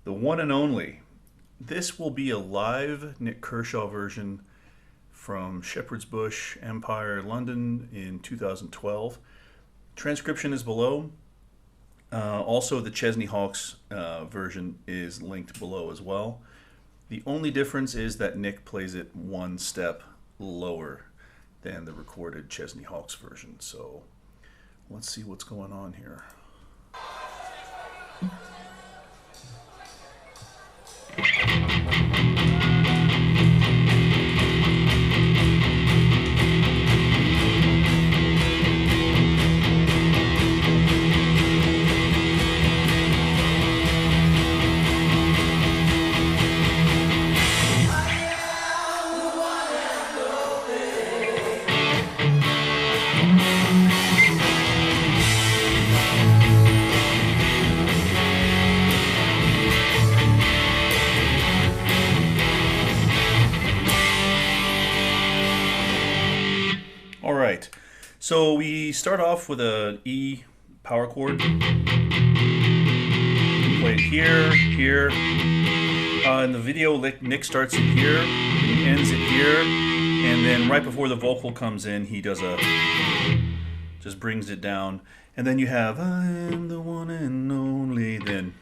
the one and only. This will be a live Nik Kershaw version from Shepherd's Bush, Empire, London in 2012. Transcription is below. Also, the Chesney Hawkes version is linked below as well. The only difference is that Nik plays it one step lower than the recorded Chesney Hawkes version. So let's see what's going on here. All right, so we start off with an E power chord. Play it here, here. In the video, Nik starts it here, he ends it here, and then right before the vocal comes in, he does just brings it down. And then you have, I am the one and only, then,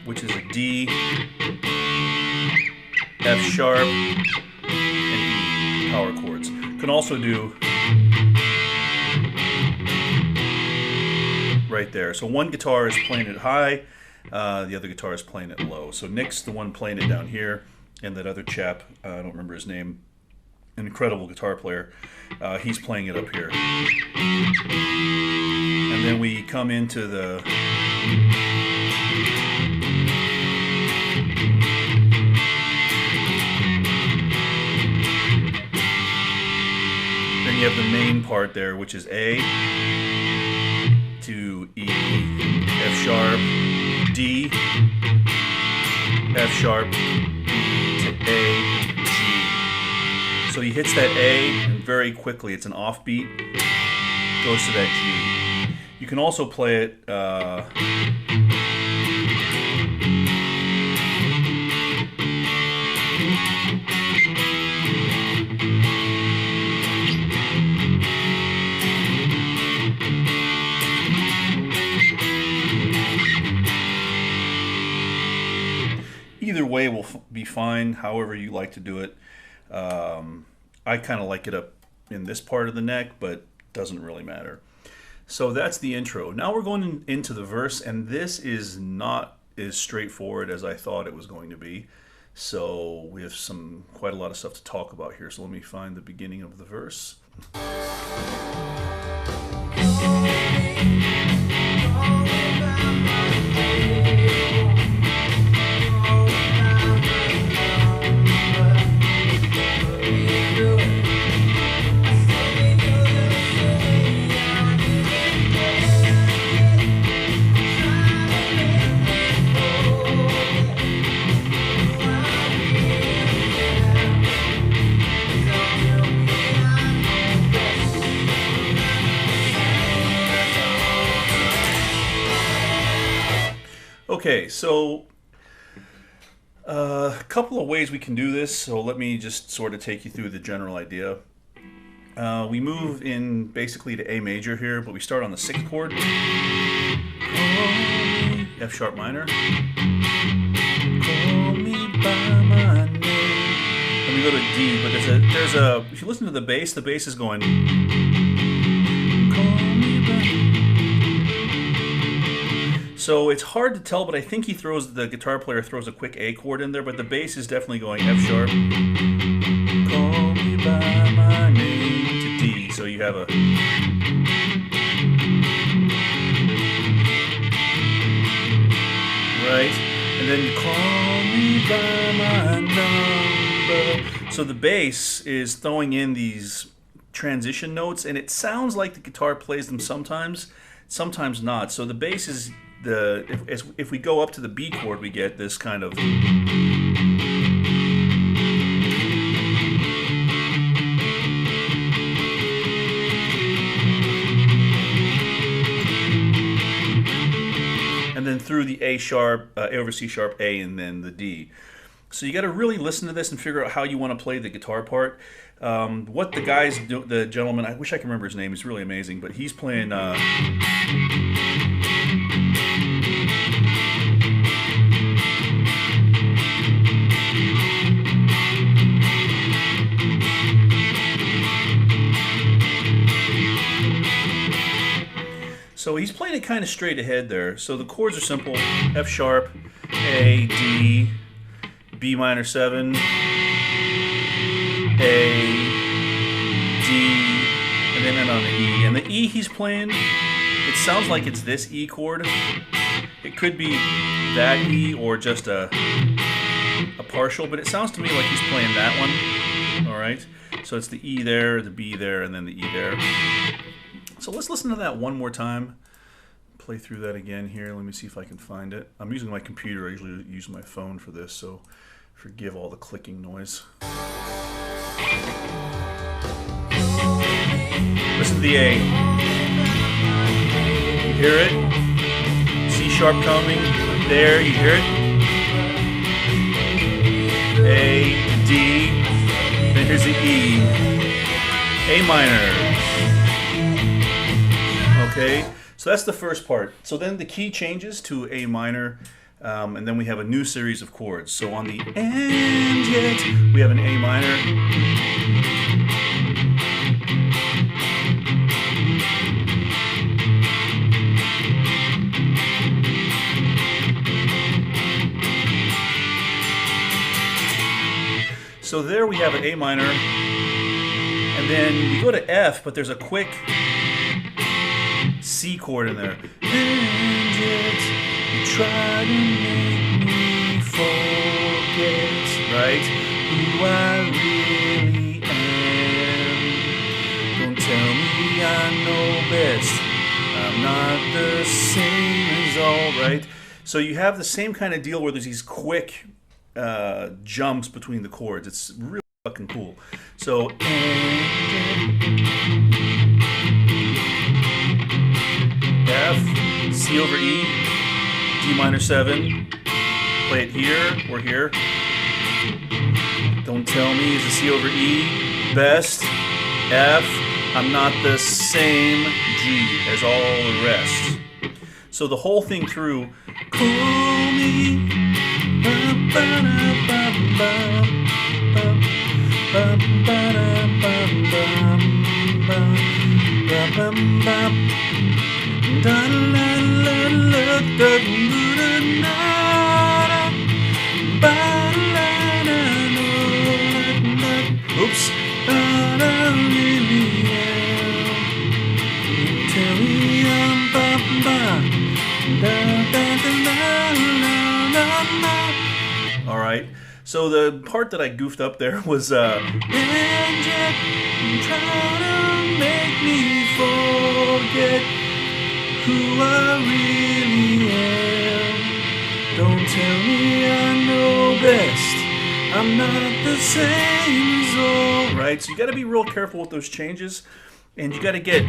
which is a D, F sharp, and E power chords. Can also do right there. So one guitar is playing it high, the other guitar is playing it low. So Nik's the one playing it down here, and that other chap, I don't remember his name, an incredible guitar player, he's playing it up here. And then we come into the you have the main part there, which is A to E, F sharp, D, F sharp, E to A, G. So he hits that A, and very quickly, it's an offbeat, goes to that G. You can also play it either way will be fine, however you like to do it. I kind of like it up in this part of the neck, but doesn't really matter. So that's the intro. Now we're going into the verse, and this is not as straightforward as I thought it was going to be. So we have quite a lot of stuff to talk about here. So let me find the beginning of the verse. Okay, so a couple of ways we can do this, so let me just sort of take you through the general idea. We move in basically to A major here, but we start on the 6th chord, F sharp minor, call me by my name, and we go to D, but there's a if you listen to the bass is going, call me by. So it's hard to tell, but I think the guitar player throws a quick A chord in there, but the bass is definitely going F sharp, call me by my name, to D. So you have a, right, and then you call me by my number. So the bass is throwing in these transition notes, and it sounds like the guitar plays them sometimes, sometimes not. So the bass is if we go up to the B chord, we get this kind of and then through the A sharp, A over C sharp, A, and then the D. So you got to really listen to this and figure out how you want to play the guitar part. What the guys do, the gentleman, I wish I could remember his name, he's really amazing, but he's playing... So he's playing it kind of straight ahead there. So the chords are simple: F sharp, A, D, B minor 7, A, D, and then on the E. And the E he's playing, it sounds like it's this E chord. It could be that E or just a partial, but it sounds to me like he's playing that one. All right. So it's the E there, the B there, and then the E there. So let's listen to that one more time. Play through that again here. Let me see if I can find it. I'm using my computer. I usually use my phone for this, so forgive all the clicking noise. Listen to the A. You hear it? C sharp coming. There, you hear it? A, D. Then here's the E. A minor. Okay, so that's the first part. So then the key changes to A minor, and then we have a new series of chords. So on the and yet, we have an A minor. So there we have an A minor, and then we go to F, but there's a quick C chord in there. And yet you try to make me forget, right, who I really am. Don't tell me I know best. I'm not the same as all, right? So you have the same kind of deal where there's these quick jumps between the chords. It's really fucking cool. So F, C over E, D minor 7, play it here or here. Don't tell me is a C over E, best, F, I'm not the same G as all the rest. So the whole thing through, call me, oops. All right. So the part that I goofed up there was and yet try to make me forget who I really am. Don't tell me I know best. I'm not the same as all. Right? So you got to be real careful with those changes, and you got to get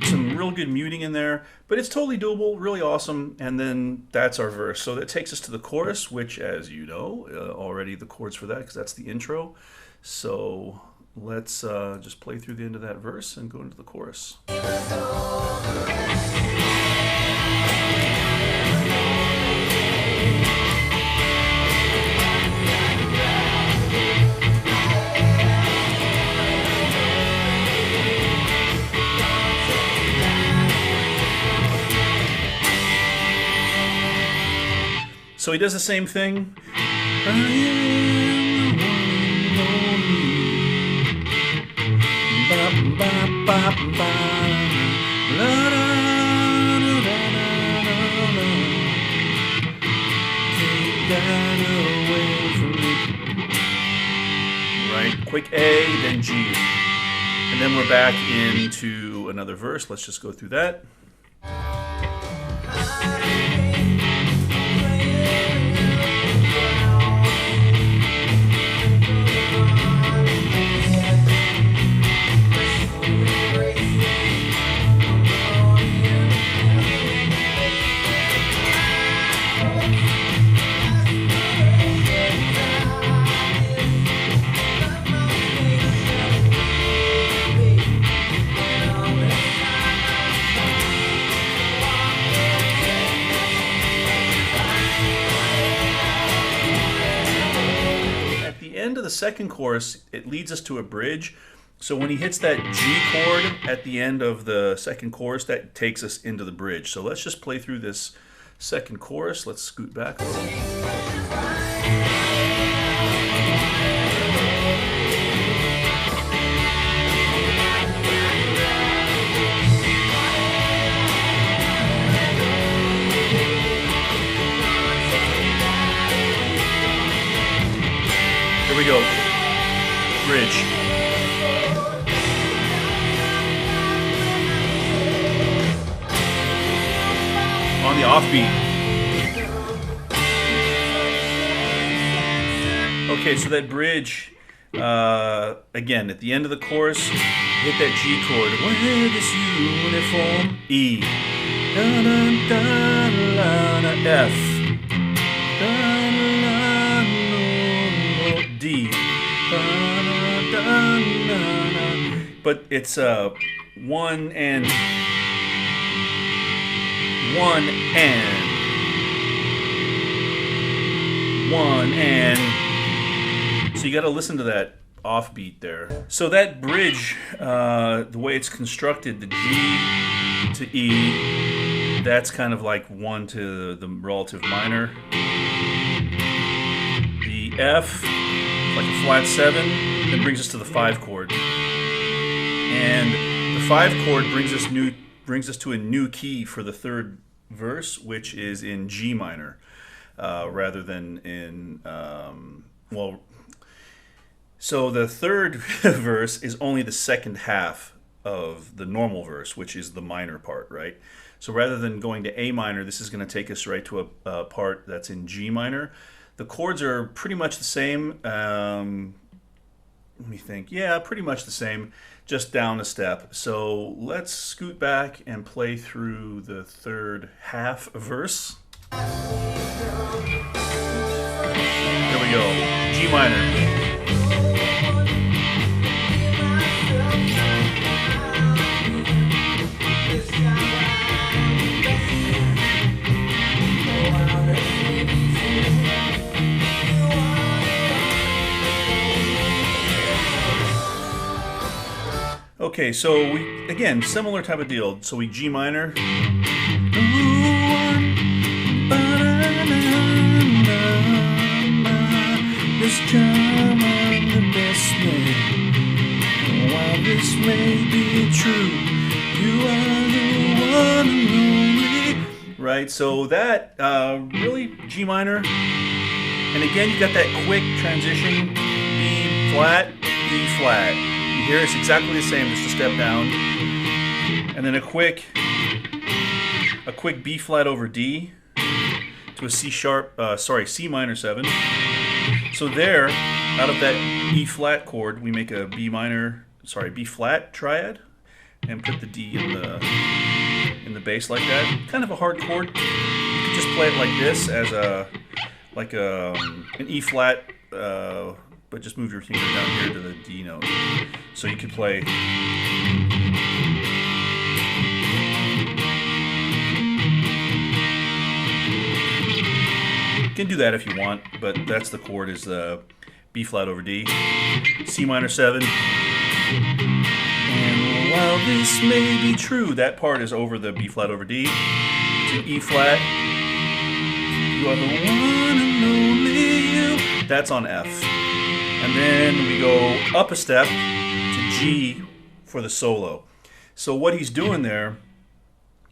some real good muting in there, but it's totally doable, really awesome. And then that's our verse. So that takes us to the chorus, which, as you know, already the chords for that, because that's the intro. So let's just play through the end of that verse and go into the chorus. So he does the same thing. I am the one Take that away from me. Right, quick A, then G. And then we're back into another verse. Let's just go through that. second chorus, it leads us to a bridge. So when he hits that G chord at the end of the second chorus, that takes us into the bridge. So let's just play through this second chorus. Let's scoot back a little. Here we go. Bridge. On the offbeat. Okay, so that bridge, again, at the end of the chorus, hit that G chord. Wear this uniform. E. Da, da, da, la, da, F. Da, la, no, D. Da, da, da, la, la. But it's one and. One and. So you got to listen to that offbeat there. So that bridge, the way it's constructed, the G to E, that's kind of like 1 to the relative minor. The F, like a flat 7, then brings us to the 5 chord. And the 5 chord brings us to a new key for the third verse, which is in G minor, rather than in, so the third verse is only the second half of the normal verse, which is the minor part, right? So rather than going to A minor, this is going to take us right to a part that's in G minor. The chords are pretty much the same. Let me think. Yeah, pretty much the same, just down a step. So let's scoot back and play through the third half verse. Here we go. G minor. Okay, so we, again, similar type of deal. So we G minor. This time I'm the best man. While this may be true, you are the one and only. Right, so that really G minor. And again, you got that quick transition. B flat, B flat. Here it's exactly the same, just a step down, and then a quick B flat over D to a C minor 7. So there, out of that E flat chord, we make a B flat triad, and put the D in the bass like that. Kind of a hard chord. You could just play it like this as an E flat. But just move your finger down here to the D note. So you could play. You can do that if you want, but that's the chord, is B flat over D, C minor 7. And while this may be true, that part is over the B flat over D to E flat. You are the one and only you. That's on F. And then we go up a step to G for the solo. So what he's doing there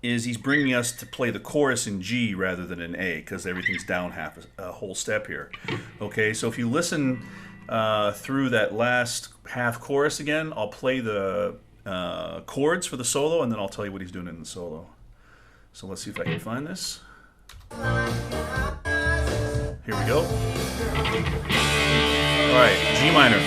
is he's bringing us to play the chorus in G rather than in A, because everything's down a whole step here. Okay, so if you listen through that last half chorus again, I'll play the chords for the solo, and then I'll tell you what he's doing in the solo. So let's see if I can find this. Here we go. All right, G minor.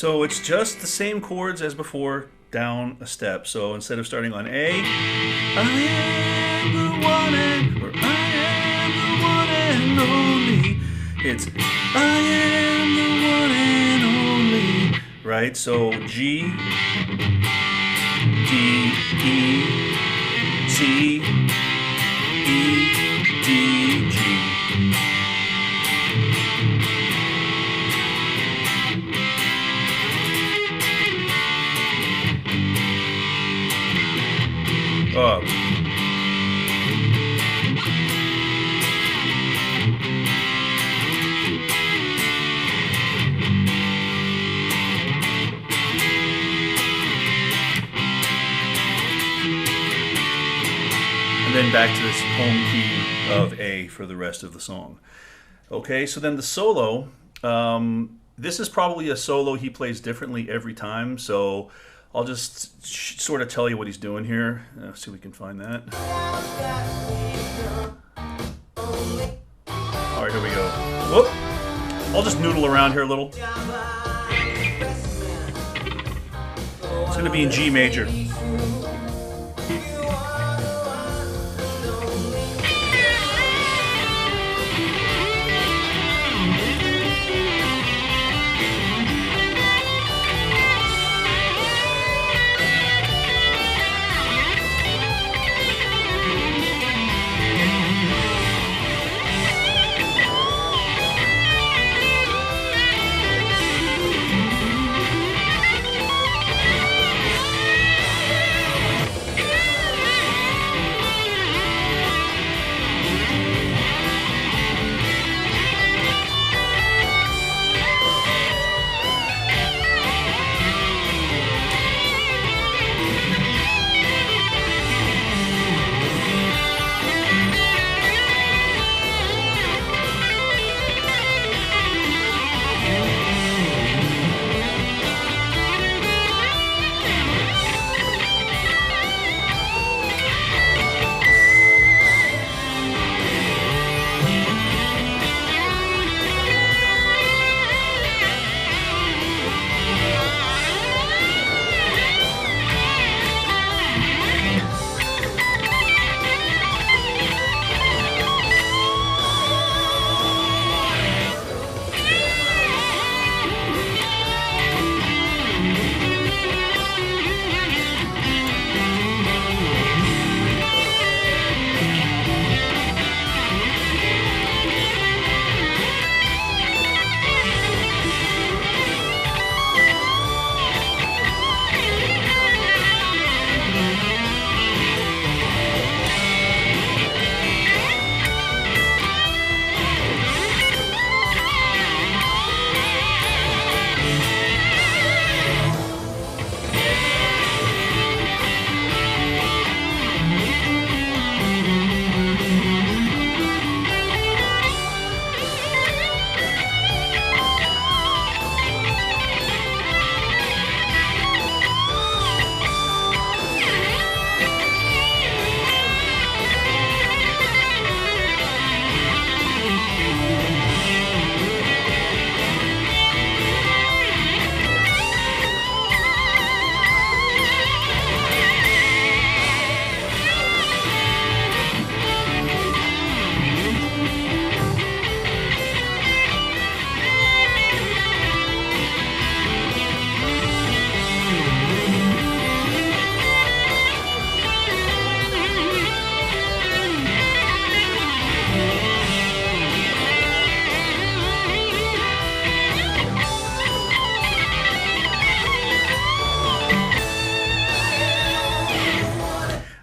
So it's just the same chords as before, down a step. So instead of starting on A, I am the one and, or I am the one and only. It's I am the one and only, right? So G, D, E, C, E, D, G. Up. And then back to this home key of A for the rest of the song. Okay, so then the solo, this is probably a solo he plays differently every time, so I'll just sort of tell you what he's doing here. See if we can find that. All right, here we go. Whoop! I'll just noodle around here a little. It's going to be in G major.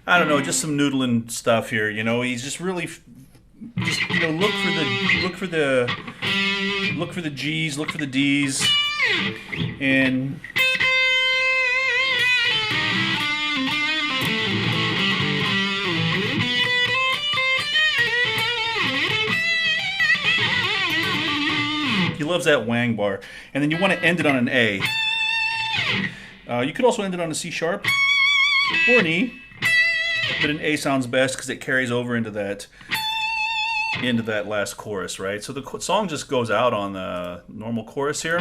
I don't know, just some noodling stuff here. You know, he's just really, just look for the G's, look for the D's, and he loves that wang bar. And then you want to end it on an A. You could also end it on a C sharp or an E. But an A sounds best because it carries over into that last chorus, right? So the song just goes out on the normal chorus here.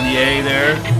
the A there.